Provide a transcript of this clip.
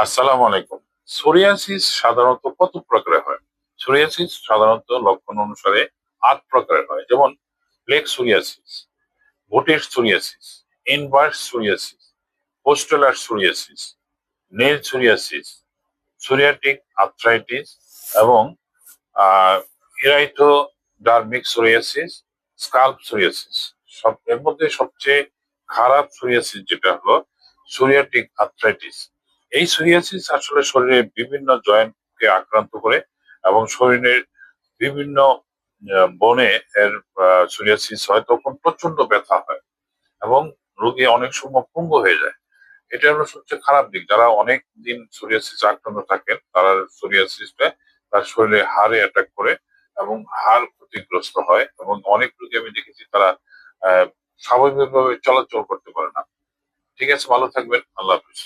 আসসালামু আলাইকুম। সোরিয়াসিস সাধারণত কত প্রকারের হয়? সোরিয়াসিস সাধারণত লক্ষণ অনুসারে ৮ প্রকারের হয়। যেমন প্লেক সোরিয়াসিস, ভোটের psoriasis, inverse psoriasis, pustular psoriasis, nail psoriasis, psoriatic arthritis এবং এরাইথোডার্মিক সোরিয়াসিস, স্কাল্প সোরিয়াসিস। এর মধ্যে সবচেয়ে খারাপ সোরিয়াসিস যেটা হলো সোরিয়াটিক আর্থ্রাইটিস। এই সোরিয়াসিস আসলে শরীরের বিভিন্ন জয়েন্টকে আক্রান্ত করে এবং শরীরের বিভিন্ন বনে এর সোরিয়াসিস হয়, তখন প্রচন্ড ব্যথা হয় এবং রোগী অনেক সময় পঙ্গু হয়ে যায়। এটা হলো সবচেয়ে খারাপ দিক। যারা অনেক দিন সোরিয়াসিস আক্রান্ত থাকেন তারা সোরিয়াসিসটা তার শরীরে হাড়ে অ্যাটাক করে এবং হাড় ক্ষতিগ্রস্ত হয় এবং অনেক রোগী আমি দেখেছি তারা স্বাভাবিকভাবে চলাচল করতে পারে না। ঠিক আছে, ভালো থাকবেন। আল্লাহ হাফিজ।